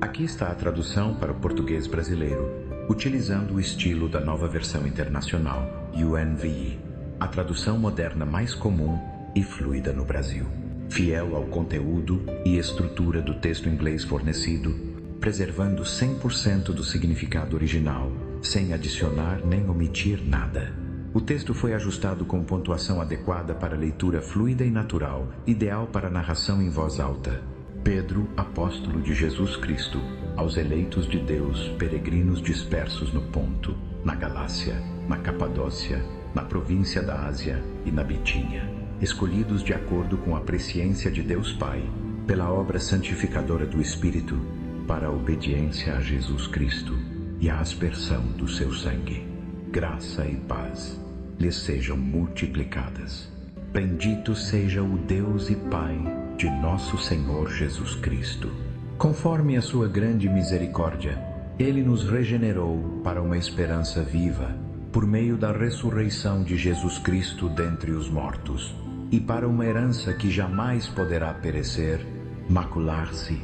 Aqui está a tradução para o português brasileiro, utilizando o estilo da Nova Versão Internacional, UNVI, a tradução moderna mais comum e fluida no Brasil. Fiel ao conteúdo e estrutura do texto inglês fornecido, preservando 100% do significado original, sem adicionar nem omitir nada. O texto foi ajustado com pontuação adequada para leitura fluida e natural, ideal para narração em voz alta. Pedro, apóstolo de Jesus Cristo, aos eleitos de Deus, peregrinos dispersos no Ponto, na Galácia, na Capadócia, na província da Ásia e na Bitínia, escolhidos de acordo com a presciência de Deus Pai, pela obra santificadora do Espírito, para a obediência a Jesus Cristo e a aspersão do seu sangue. Graça e paz lhes sejam multiplicadas. Bendito seja o Deus e Pai de nosso Senhor Jesus Cristo. Conforme a sua grande misericórdia, Ele nos regenerou para uma esperança viva, por meio da ressurreição de Jesus Cristo dentre os mortos, e para uma herança que jamais poderá perecer, macular-se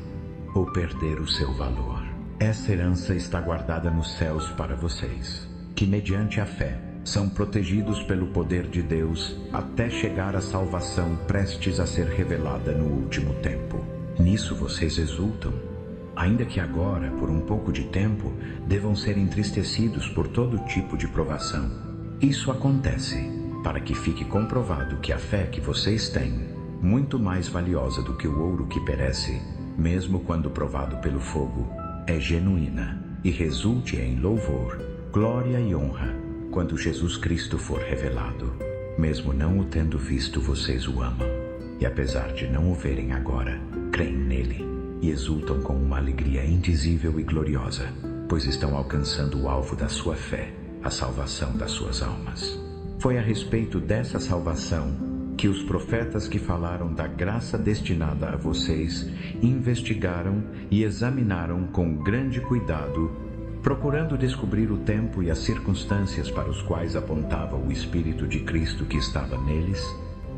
ou perder o seu valor. Essa herança está guardada nos céus para vocês, que mediante a fé são protegidos pelo poder de Deus até chegar à salvação prestes a ser revelada no último tempo. Nisso vocês exultam, ainda que agora, por um pouco de tempo, devam ser entristecidos por todo tipo de provação. Isso acontece para que fique comprovado que a fé que vocês têm, muito mais valiosa do que o ouro que perece, mesmo quando provado pelo fogo, é genuína e resulte em louvor, glória e honra quando Jesus Cristo for revelado. Mesmo não o tendo visto, vocês o amam, e apesar de não o verem agora, creem nele e exultam com uma alegria indizível e gloriosa, pois estão alcançando o alvo da sua fé, a salvação das suas almas. Foi a respeito dessa salvação que os profetas que falaram da graça destinada a vocês investigaram e examinaram com grande cuidado, procurando descobrir o tempo e as circunstâncias para os quais apontava o Espírito de Cristo que estava neles,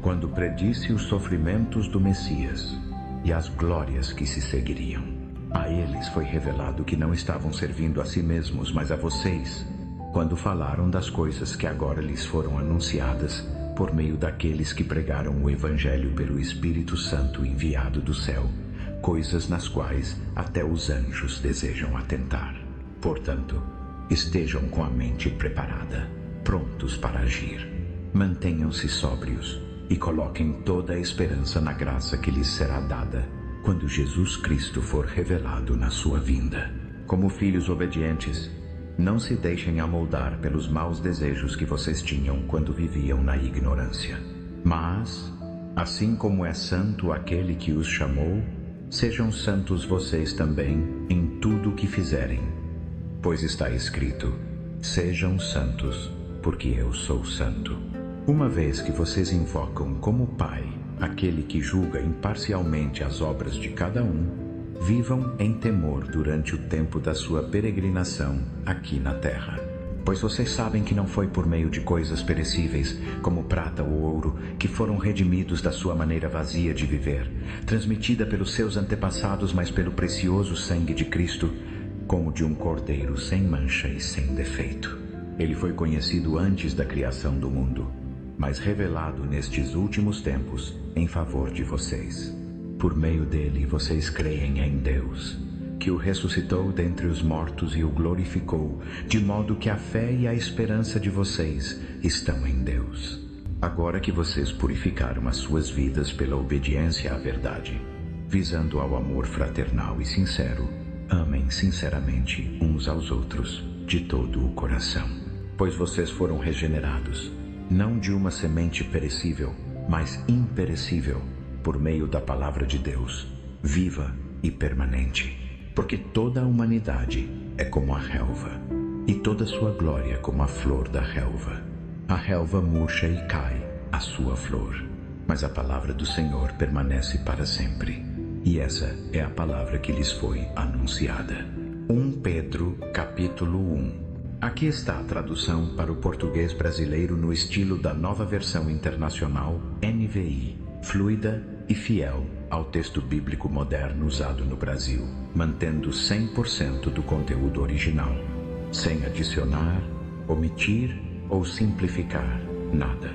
quando predisse os sofrimentos do Messias e as glórias que se seguiriam. A eles foi revelado que não estavam servindo a si mesmos, mas a vocês, quando falaram das coisas que agora lhes foram anunciadas por meio daqueles que pregaram o Evangelho pelo Espírito Santo enviado do céu, coisas nas quais até os anjos desejam atentar. Portanto, estejam com a mente preparada, prontos para agir. Mantenham-se sóbrios e coloquem toda a esperança na graça que lhes será dada quando Jesus Cristo for revelado na sua vinda. Como filhos obedientes, não se deixem amoldar pelos maus desejos que vocês tinham quando viviam na ignorância. Mas, assim como é santo aquele que os chamou, sejam santos vocês também em tudo o que fizerem. Pois está escrito: sejam santos, porque eu sou santo. Uma vez que vocês invocam como Pai aquele que julga imparcialmente as obras de cada um, vivam em temor durante o tempo da sua peregrinação aqui na terra. Pois vocês sabem que não foi por meio de coisas perecíveis, como prata ou ouro, que foram redimidos da sua maneira vazia de viver, transmitida pelos seus antepassados, mas pelo precioso sangue de Cristo, como de um cordeiro sem mancha e sem defeito. Ele foi conhecido antes da criação do mundo, mas revelado nestes últimos tempos em favor de vocês. Por meio dele vocês creem em Deus, que o ressuscitou dentre os mortos e o glorificou, de modo que a fé e a esperança de vocês estão em Deus. Agora que vocês purificaram as suas vidas pela obediência à verdade, visando ao amor fraternal e sincero, amem sinceramente uns aos outros de todo o coração. Pois vocês foram regenerados, não de uma semente perecível, mas imperecível, por meio da palavra de Deus, viva e permanente. Porque toda a humanidade é como a relva, e toda sua glória como a flor da relva. A relva murcha e cai, a sua flor, mas a palavra do Senhor permanece para sempre. E essa é a palavra que lhes foi anunciada. 1 Pedro, capítulo 1. Aqui está a tradução para o português brasileiro no estilo da Nova Versão Internacional, NVI, fluida e fiel ao texto bíblico moderno usado no Brasil, mantendo 100% do conteúdo original, sem adicionar, omitir ou simplificar nada.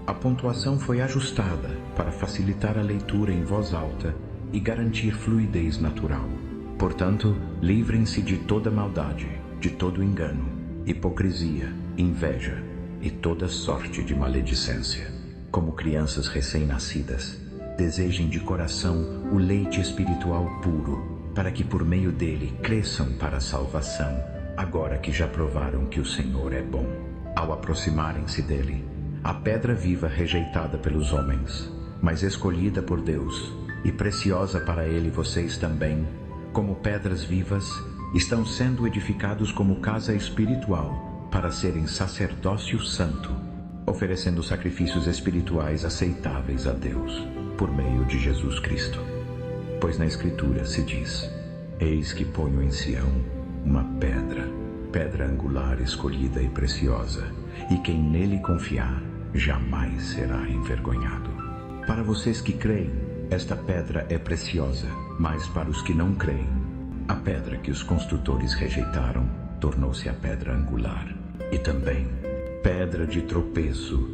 A pontuação foi ajustada para facilitar a leitura em voz alta e garantir fluidez natural. Portanto, livrem-se de toda maldade, de todo engano, hipocrisia, inveja e toda sorte de maledicência. Como crianças recém-nascidas, desejem de coração o leite espiritual puro, para que por meio dele cresçam para a salvação, agora que já provaram que o Senhor é bom. Ao aproximarem-se dele, a pedra viva rejeitada pelos homens, mas escolhida por Deus e preciosa para ele, vocês também, como pedras vivas, estão sendo edificados como casa espiritual para serem sacerdócio santo, oferecendo sacrifícios espirituais aceitáveis a Deus, por meio de Jesus Cristo. Pois na Escritura se diz: eis que ponho em Sião uma pedra angular escolhida e preciosa, e quem nele confiar jamais será envergonhado. Para vocês que creem, esta pedra é preciosa, mas para os que não creem, a pedra que os construtores rejeitaram tornou-se a pedra angular, e também pedra de tropeço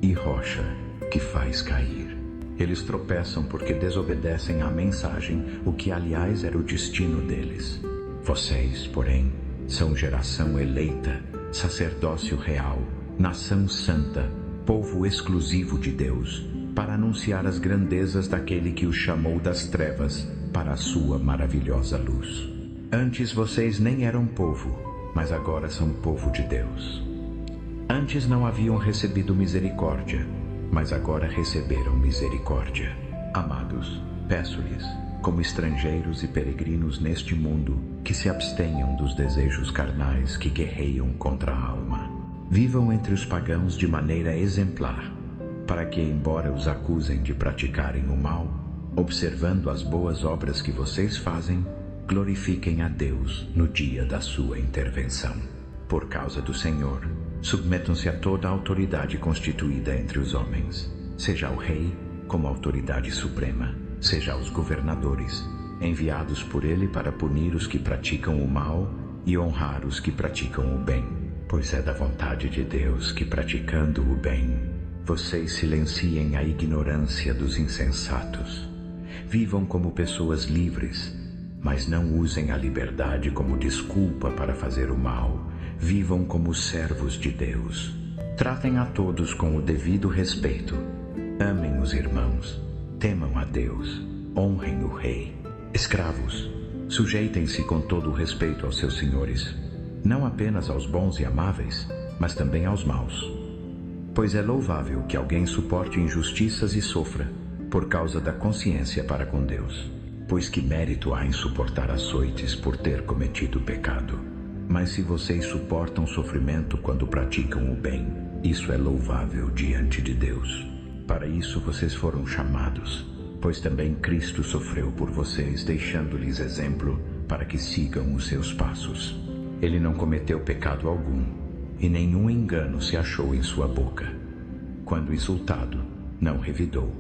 e rocha que faz cair. Eles tropeçam porque desobedecem à mensagem, o que aliás era o destino deles. Vocês, porém, são geração eleita, sacerdócio real, nação santa, povo exclusivo de Deus, para anunciar as grandezas daquele que os chamou das trevas para a sua maravilhosa luz. Antes vocês nem eram povo, mas agora são povo de Deus. Antes não haviam recebido misericórdia, mas agora receberam misericórdia. Amados, peço-lhes, como estrangeiros e peregrinos neste mundo, que se abstenham dos desejos carnais que guerreiam contra a alma. Vivam entre os pagãos de maneira exemplar, para que, embora os acusem de praticarem o mal, observando as boas obras que vocês fazem, glorifiquem a Deus no dia da sua intervenção. Por causa do Senhor, submetam-se a toda a autoridade constituída entre os homens, seja ao rei como autoridade suprema, seja aos governadores, enviados por ele para punir os que praticam o mal e honrar os que praticam o bem. Pois é da vontade de Deus que, praticando o bem, vocês silenciem a ignorância dos insensatos. Vivam como pessoas livres, mas não usem a liberdade como desculpa para fazer o mal. Vivam como servos de Deus. Tratem a todos com o devido respeito. Amem os irmãos. Temam a Deus. Honrem o rei. Escravos, sujeitem-se com todo o respeito aos seus senhores, não apenas aos bons e amáveis, mas também aos maus. Pois é louvável que alguém suporte injustiças e sofra, por causa da consciência para com Deus. Pois que mérito há em suportar açoites por ter cometido pecado? Mas se vocês suportam sofrimento quando praticam o bem, isso é louvável diante de Deus. Para isso vocês foram chamados, pois também Cristo sofreu por vocês, deixando-lhes exemplo para que sigam os seus passos. Ele não cometeu pecado algum, e nenhum engano se achou em sua boca. Quando insultado, não revidou.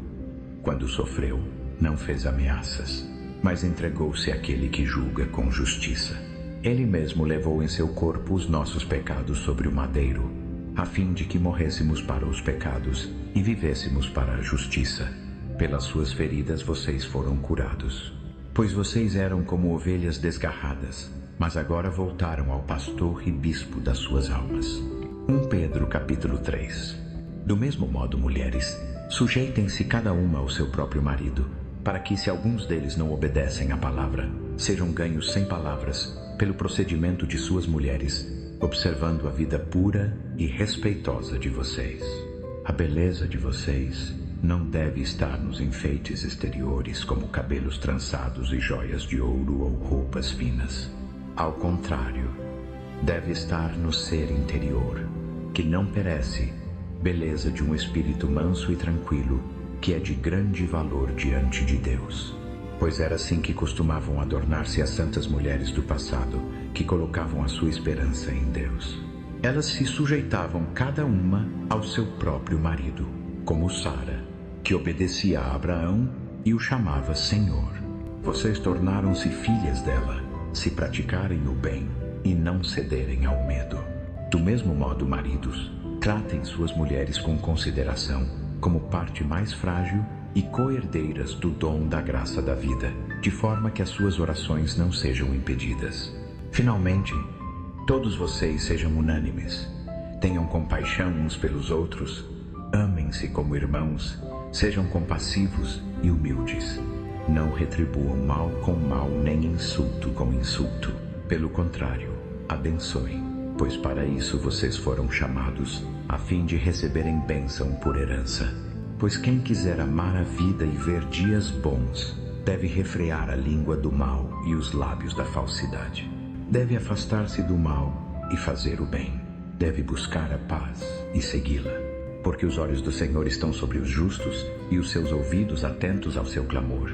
Quando sofreu, não fez ameaças, mas entregou-se àquele que julga com justiça. Ele mesmo levou em seu corpo os nossos pecados sobre o madeiro, a fim de que morrêssemos para os pecados e vivêssemos para a justiça. Pelas suas feridas vocês foram curados. Pois vocês eram como ovelhas desgarradas, mas agora voltaram ao pastor e bispo das suas almas. 1 Pedro capítulo 3. Do mesmo modo, mulheres, sujeitem-se cada uma ao seu próprio marido, para que, se alguns deles não obedecem à palavra, sejam ganhos sem palavras pelo procedimento de suas mulheres, observando a vida pura e respeitosa de vocês. A beleza de vocês não deve estar nos enfeites exteriores, como cabelos trançados e joias de ouro ou roupas finas. Ao contrário, deve estar no ser interior, que não perece, beleza de um espírito manso e tranquilo, que é de grande valor diante de Deus. Pois era assim que costumavam adornar-se as santas mulheres do passado, que colocavam a sua esperança em Deus. Elas se sujeitavam cada uma ao seu próprio marido, como Sara, que obedecia a Abraão e o chamava Senhor. Vocês tornaram-se filhas dela, se praticarem o bem e não cederem ao medo. Do mesmo modo, maridos, tratem suas mulheres com consideração, como parte mais frágil e co-herdeiras do dom da graça da vida, de forma que as suas orações não sejam impedidas. Finalmente, todos vocês sejam unânimes, tenham compaixão uns pelos outros, amem-se como irmãos, sejam compassivos e humildes. Não retribuam mal com mal, nem insulto com insulto. Pelo contrário, abençoem, pois para isso vocês foram chamados, a fim de receberem bênção por herança. Pois quem quiser amar a vida e ver dias bons, deve refrear a língua do mal e os lábios da falsidade. Deve afastar-se do mal e fazer o bem. Deve buscar a paz e segui-la. Porque os olhos do Senhor estão sobre os justos e os seus ouvidos atentos ao seu clamor.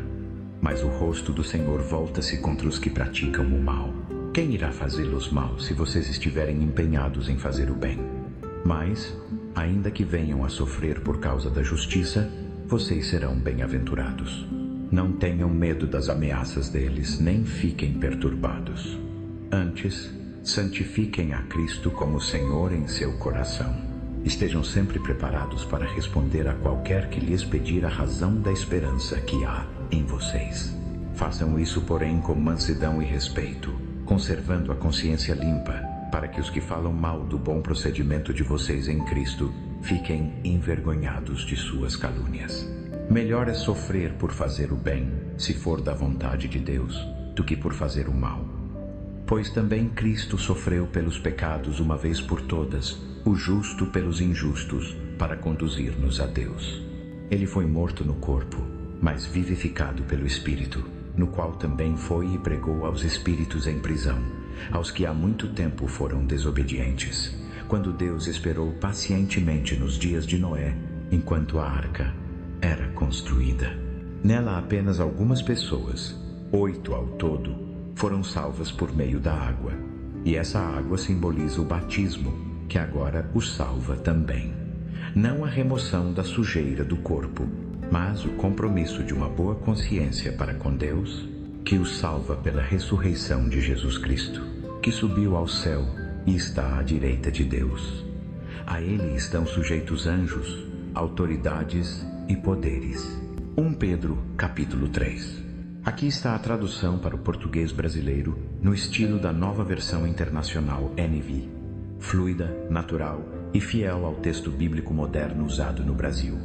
Mas o rosto do Senhor volta-se contra os que praticam o mal. Quem irá fazê-los mal se vocês estiverem empenhados em fazer o bem? Mas, ainda que venham a sofrer por causa da justiça, vocês serão bem-aventurados. Não tenham medo das ameaças deles, nem fiquem perturbados. Antes, santifiquem a Cristo como Senhor em seu coração. Estejam sempre preparados para responder a qualquer que lhes pedir a razão da esperança que há em vocês. Façam isso, porém, com mansidão e respeito, conservando a consciência limpa, para que os que falam mal do bom procedimento de vocês em Cristo fiquem envergonhados de suas calúnias. Melhor é sofrer por fazer o bem, se for da vontade de Deus, do que por fazer o mal. Pois também Cristo sofreu pelos pecados uma vez por todas, o justo pelos injustos, para conduzir-nos a Deus. Ele foi morto no corpo, mas vivificado pelo Espírito, no qual também foi e pregou aos espíritos em prisão, aos que há muito tempo foram desobedientes, quando Deus esperou pacientemente nos dias de Noé, enquanto a arca era construída. Nela apenas algumas pessoas, 8 ao todo, foram salvas por meio da água, e essa água simboliza o batismo, que agora os salva também. Não a remoção da sujeira do corpo, mas o compromisso de uma boa consciência para com Deus, que os salva pela ressurreição de Jesus Cristo, que subiu ao céu e está à direita de Deus. A ele estão sujeitos anjos, autoridades e poderes. 1 Pedro, capítulo 3. Aqui está a tradução para o português brasileiro no estilo da Nova Versão Internacional NVI, fluida, natural e fiel ao texto bíblico moderno usado no Brasil,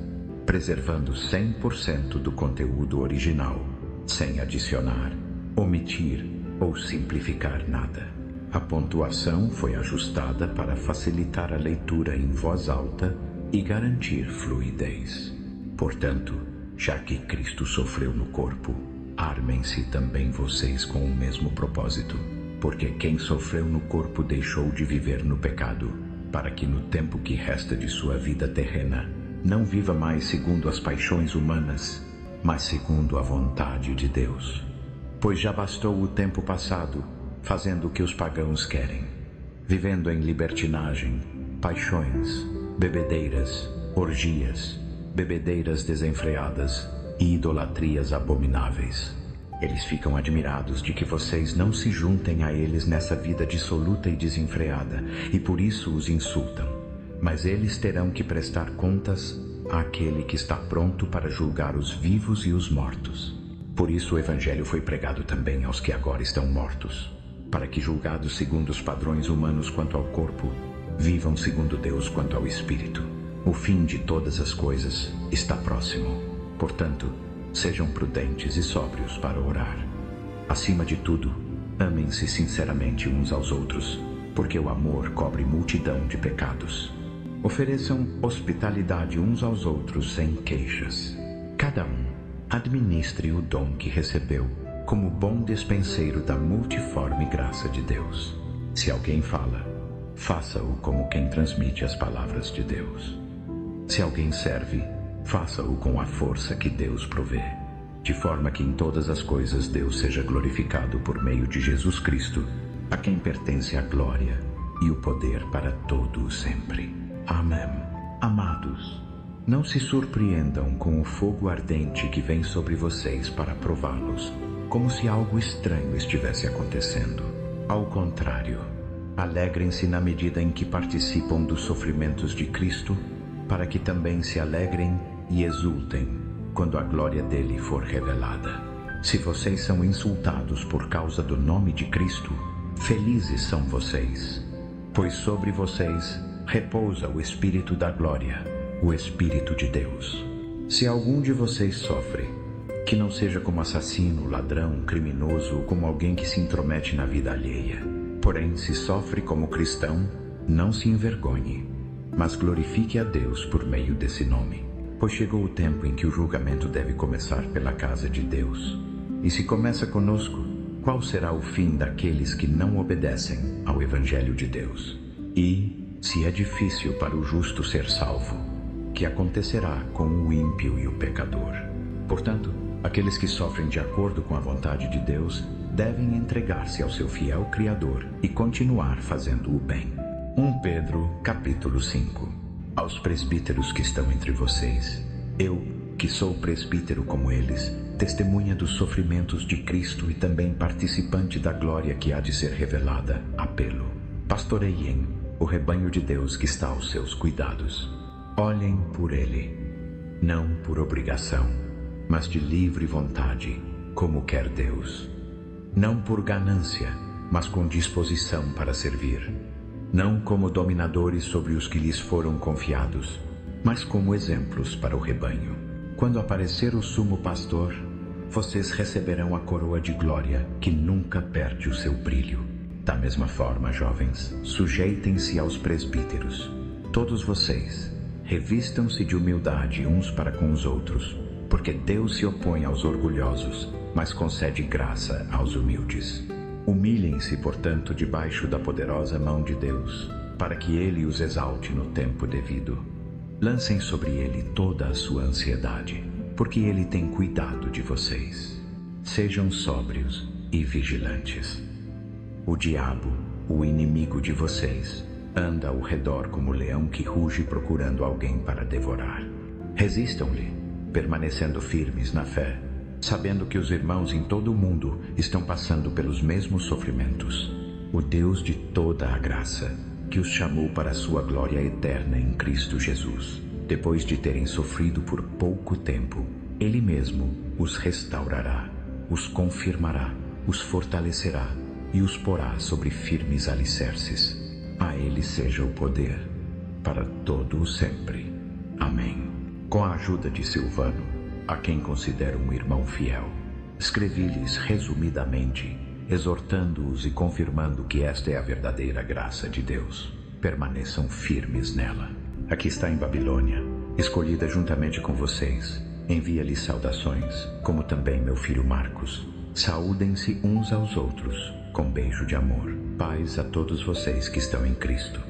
preservando 100% do conteúdo original, sem adicionar, omitir ou simplificar nada. A pontuação foi ajustada para facilitar a leitura em voz alta e garantir fluidez. Portanto, já que Cristo sofreu no corpo, armem-se também vocês com o mesmo propósito, porque quem sofreu no corpo deixou de viver no pecado, para que no tempo que resta de sua vida terrena, não viva mais segundo as paixões humanas, mas segundo a vontade de Deus. Pois já bastou o tempo passado, fazendo o que os pagãos querem, vivendo em libertinagem, paixões, bebedeiras, orgias, bebedeiras desenfreadas e idolatrias abomináveis. Eles ficam admirados de que vocês não se juntem a eles nessa vida dissoluta e desenfreada, e por isso os insultam. Mas eles terão que prestar contas àquele que está pronto para julgar os vivos e os mortos. Por isso o Evangelho foi pregado também aos que agora estão mortos, para que, julgados segundo os padrões humanos quanto ao corpo, vivam segundo Deus quanto ao Espírito. O fim de todas as coisas está próximo. Portanto, sejam prudentes e sóbrios para orar. Acima de tudo, amem-se sinceramente uns aos outros, porque o amor cobre multidão de pecados. Ofereçam hospitalidade uns aos outros sem queixas. Cada um administre o dom que recebeu, como bom despenseiro da multiforme graça de Deus. Se alguém fala, faça-o como quem transmite as palavras de Deus. Se alguém serve, faça-o com a força que Deus provê, de forma que em todas as coisas Deus seja glorificado por meio de Jesus Cristo, a quem pertence a glória e o poder para todo o sempre. Amém. Amados, Não se surpreendam com o fogo ardente que vem sobre vocês para prová-los, como se algo estranho estivesse acontecendo. Ao contrário, alegrem-se na medida em que participam dos sofrimentos de Cristo, para que também se alegrem e exultem quando a glória dele for revelada. Se vocês são insultados por causa do nome de Cristo, felizes são vocês, pois sobre vocês repousa o Espírito da glória, o Espírito de Deus. Se algum de vocês sofre, que não seja como assassino, ladrão, criminoso ou como alguém que se intromete na vida alheia. Porém, se sofre como cristão, não se envergonhe, mas glorifique a Deus por meio desse nome. Pois chegou o tempo em que o julgamento deve começar pela casa de Deus. E se começa conosco, qual será o fim daqueles que não obedecem ao Evangelho de Deus? E, se é difícil para o justo ser salvo, que acontecerá com o ímpio e o pecador? Portanto, aqueles que sofrem de acordo com a vontade de Deus devem entregar-se ao seu fiel Criador e continuar fazendo o bem. 1 Pedro, capítulo 5. Aos presbíteros que estão entre vocês, eu, que sou presbítero como eles, testemunha dos sofrimentos de Cristo e também participante da glória que há de ser revelada, apelo. Pastoreiem o rebanho de Deus que está aos seus cuidados. Olhem por ele, não por obrigação, mas de livre vontade, como quer Deus. Não por ganância, mas com disposição para servir. Não como dominadores sobre os que lhes foram confiados, mas como exemplos para o rebanho. Quando aparecer o sumo pastor, vocês receberão a coroa de glória que nunca perde o seu brilho. Da mesma forma, jovens, sujeitem-se aos presbíteros. Todos vocês, revistam-se de humildade uns para com os outros, porque Deus se opõe aos orgulhosos, mas concede graça aos humildes. Humilhem-se, portanto, debaixo da poderosa mão de Deus, para que Ele os exalte no tempo devido. Lancem sobre Ele toda a sua ansiedade, porque Ele tem cuidado de vocês. Sejam sóbrios e vigilantes. O diabo, o inimigo de vocês, anda ao redor como leão que ruge procurando alguém para devorar. Resistam-lhe, permanecendo firmes na fé, sabendo que os irmãos em todo o mundo estão passando pelos mesmos sofrimentos. O Deus de toda a graça, que os chamou para a sua glória eterna em Cristo Jesus, depois de terem sofrido por pouco tempo, Ele mesmo os restaurará, os confirmará, os fortalecerá e os porá sobre firmes alicerces. A Ele seja o poder, para todo o sempre. Amém. Com a ajuda de Silvano, a quem considero um irmão fiel, escrevi-lhes resumidamente, exortando-os e confirmando que esta é a verdadeira graça de Deus. Permaneçam firmes nela. Aqui está em Babilônia, escolhida juntamente com vocês. Envia-lhes saudações, como também meu filho Marcos. Saúdem-se uns aos outros, com beijo de amor. Paz a todos vocês que estão em Cristo.